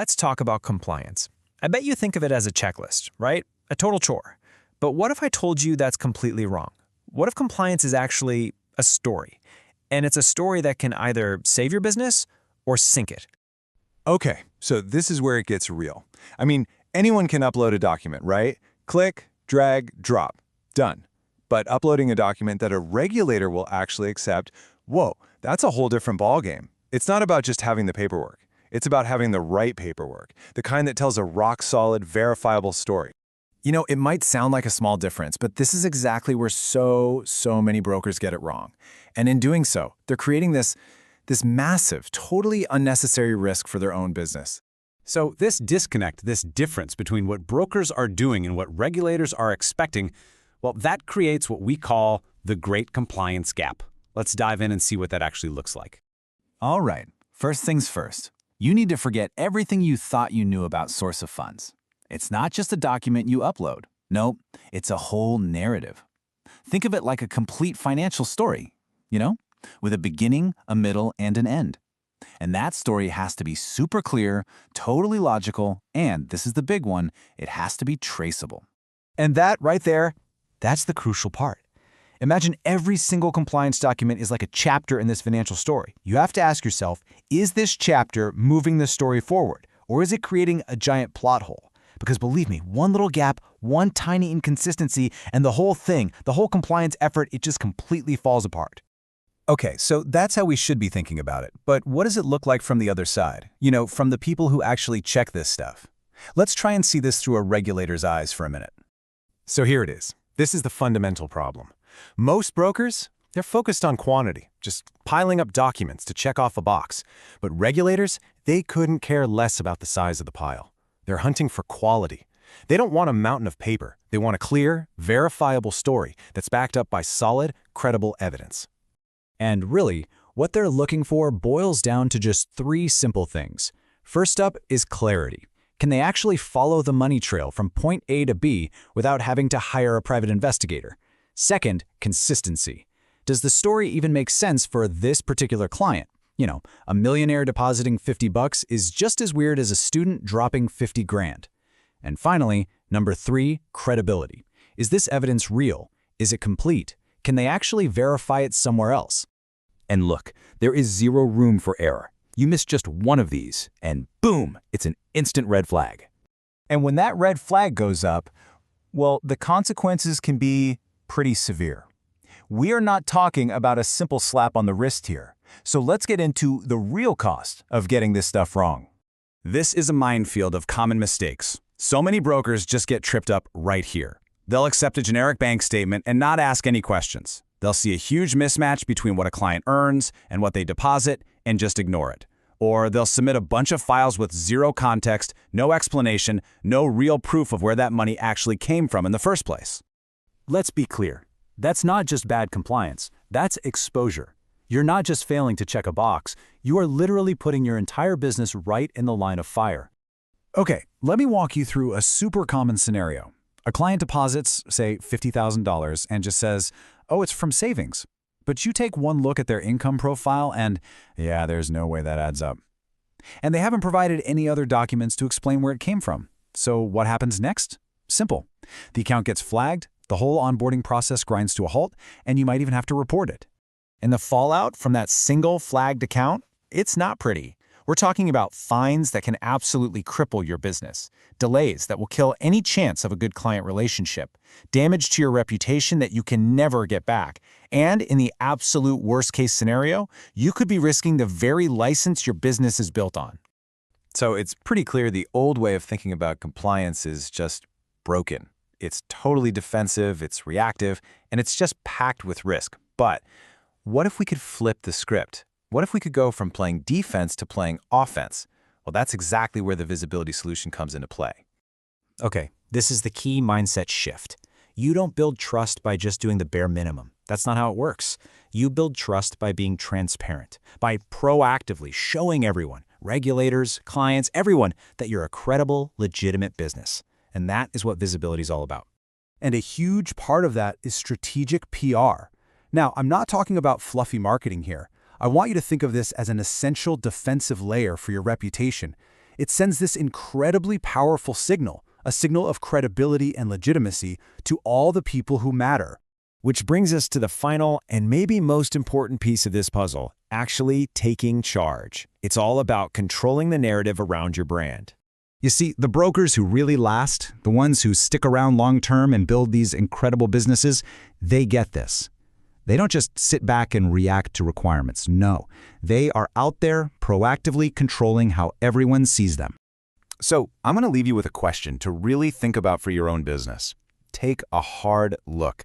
let's talk about compliance. I bet you think of it as a checklist, right? A total chore. But what if I told you that's completely wrong? What if compliance is actually a story? And it's a story that can either save your business or sink it. Okay, so this is where it gets real. I mean, anyone can upload a document, right? Click, drag, drop. Done. But uploading a document that a regulator will actually accept, whoa, that's a whole different ballgame. It's not about just having the paperwork. It's about having the right paperwork, the kind that tells a rock-solid, verifiable story. You know, it might sound like a small difference, but this is exactly where so many brokers get it wrong. And in doing so, they're creating this massive, totally unnecessary risk for their own business. So this disconnect, this difference between what brokers are doing and what regulators are expecting, well, that creates what we call the Great Compliance Gap. Let's dive in and see what that actually looks like. All right, first things first. You need to forget everything you thought you knew about source of funds. It's not just a document you upload. Nope, it's a whole narrative. Think of it like a complete financial story, with a beginning, a middle, and an end. And that story has to be super clear, totally logical, and this is the big one, it has to be traceable. And that right there, that's the crucial part. Imagine every single compliance document is like a chapter in this financial story. You have to ask yourself, is this chapter moving the story forward, or is it creating a giant plot hole? Because believe me, one little gap, one tiny inconsistency, and the whole thing, the whole compliance effort, it just completely falls apart. Okay, so that's how we should be thinking about it. But what does it look like from the other side? From the people who actually check this stuff. Let's try and see this through a regulator's eyes for a minute. So here it is. This is the fundamental problem. Most brokers, they're focused on quantity, just piling up documents to check off a box. But regulators, they couldn't care less about the size of the pile. They're hunting for quality. They don't want a mountain of paper. They want a clear, verifiable story that's backed up by solid, credible evidence. And really, what they're looking for boils down to just three simple things. First up is clarity. Can they actually follow the money trail from point A to B without having to hire a private investigator? Second, consistency. Does the story even make sense for this particular client? A millionaire depositing $50 is just as weird as a student dropping 50 grand. And finally, number three, credibility. Is this evidence real? Is it complete? Can they actually verify it somewhere else? And look, there is zero room for error. You miss just one of these, and boom, it's an instant red flag. And when that red flag goes up, well, the consequences can be pretty severe. We are not talking about a simple slap on the wrist here. So let's get into the real cost of getting this stuff wrong. This is a minefield of common mistakes. So many brokers just get tripped up right here. They'll accept a generic bank statement and not ask any questions. They'll see a huge mismatch between what a client earns and what they deposit and just ignore it. Or they'll submit a bunch of files with zero context, no explanation, no real proof of where that money actually came from in the first place. Let's be clear. That's not just bad compliance. That's exposure. You're not just failing to check a box. You are literally putting your entire business right in the line of fire. Okay, let me walk you through a super common scenario. A client deposits, say, $50,000 and just says, oh, it's from savings. But you take one look at their income profile and, yeah, there's no way that adds up. And they haven't provided any other documents to explain where it came from. So what happens next? Simple. The account gets flagged, the whole onboarding process grinds to a halt, and you might even have to report it. And the fallout from that single flagged account, it's not pretty. We're talking about fines that can absolutely cripple your business, delays that will kill any chance of a good client relationship, damage to your reputation that you can never get back, and in the absolute worst-case scenario, you could be risking the very license your business is built on. So it's pretty clear the old way of thinking about compliance is just broken. It's totally defensive, it's reactive, and it's just packed with risk. But what if we could flip the script? What if we could go from playing defense to playing offense? Well, that's exactly where the visibility solution comes into play. Okay, this is the key mindset shift. You don't build trust by just doing the bare minimum. That's not how it works. You build trust by being transparent, by proactively showing everyone, regulators, clients, everyone, that you're a credible, legitimate business. And that is what visibility is all about. And a huge part of that is strategic PR. Now, I'm not talking about fluffy marketing here. I want you to think of this as an essential defensive layer for your reputation. It sends this incredibly powerful signal, a signal of credibility and legitimacy to all the people who matter. Which brings us to the final and maybe most important piece of this puzzle, actually taking charge. It's all about controlling the narrative around your brand. You see, the brokers who really last, the ones who stick around long-term and build these incredible businesses, they get this. They don't just sit back and react to requirements. No, they are out there proactively controlling how everyone sees them. So I'm going to leave you with a question to really think about for your own business. Take a hard look.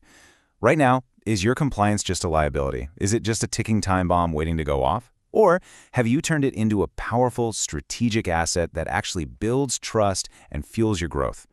Right now, is your compliance just a liability? Is it just a ticking time bomb waiting to go off? Or have you turned it into a powerful strategic asset that actually builds trust and fuels your growth?